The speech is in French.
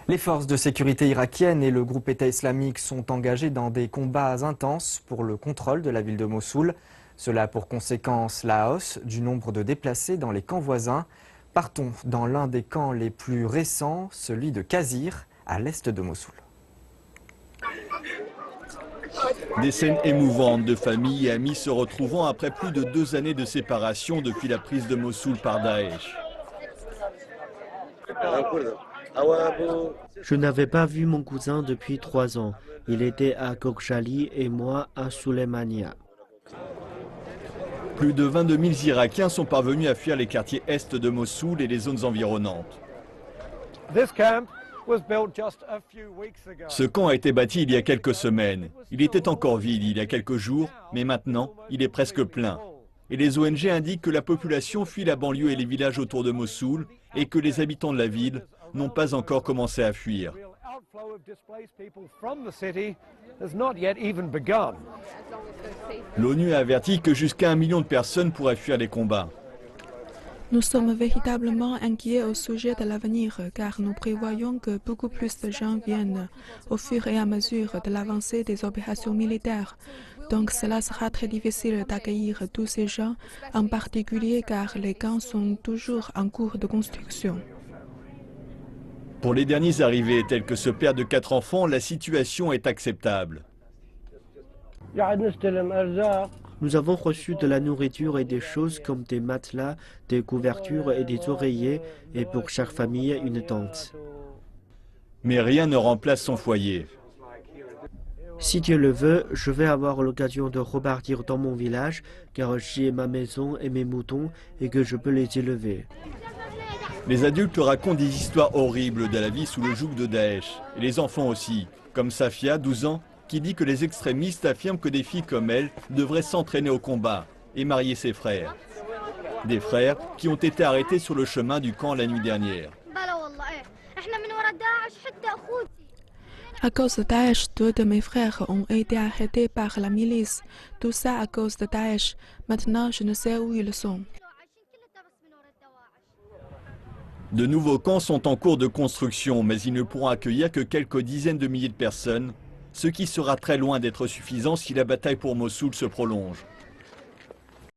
Les forces de sécurité irakiennes et le groupe État islamique sont engagés dans des combats intenses pour le contrôle de la ville de Mossoul. Cela a pour conséquence la hausse du nombre de déplacés dans les camps voisins. Partons dans l'un des camps les plus récents, celui de Kazir, à l'est de Mossoul. Des scènes émouvantes de familles et amis se retrouvant après plus de 2 années de séparation depuis la prise de Mossoul par Daesh. Je n'avais pas vu mon cousin depuis 3 ans. Il était à Khokhjali et moi à Souleymania. Plus de 22 000 Irakiens sont parvenus à fuir les quartiers est de Mossoul et les zones environnantes. Ce camp a été bâti il y a quelques semaines. Il était encore vide il y a quelques jours, mais maintenant, il est presque plein. Et les ONG indiquent que la population fuit la banlieue et les villages autour de Mossoul et que les habitants de la ville n'ont pas encore commencé à fuir. L'ONU a averti que jusqu'à 1 million de personnes pourraient fuir les combats. Nous sommes véritablement inquiets au sujet de l'avenir car nous prévoyons que beaucoup plus de gens viennent au fur et à mesure de l'avancée des opérations militaires. Donc cela sera très difficile d'accueillir tous ces gens, en particulier car les camps sont toujours en cours de construction. Pour les derniers arrivés, tels que ce père de 4 enfants, la situation est acceptable. Nous avons reçu de la nourriture et des choses comme des matelas, des couvertures et des oreillers, et pour chaque famille une tente. Mais rien ne remplace son foyer. Si Dieu le veut, je vais avoir l'occasion de repartir dans mon village, car j'y ai ma maison et mes moutons, et que je peux les élever. Les adultes racontent des histoires horribles de la vie sous le joug de Daesh, et les enfants aussi, comme Safia, 12 ans, qui dit que les extrémistes affirment que des filles comme elle devraient s'entraîner au combat et marier ses frères. Des frères qui ont été arrêtés sur le chemin du camp la nuit dernière. À cause de Daesh, 2 de mes frères ont été arrêtés par la milice. Tout ça à cause de Daesh. Maintenant, je ne sais où ils sont. De nouveaux camps sont en cours de construction, mais ils ne pourront accueillir que quelques dizaines de milliers de personnes, ce qui sera très loin d'être suffisant si la bataille pour Mossoul se prolonge.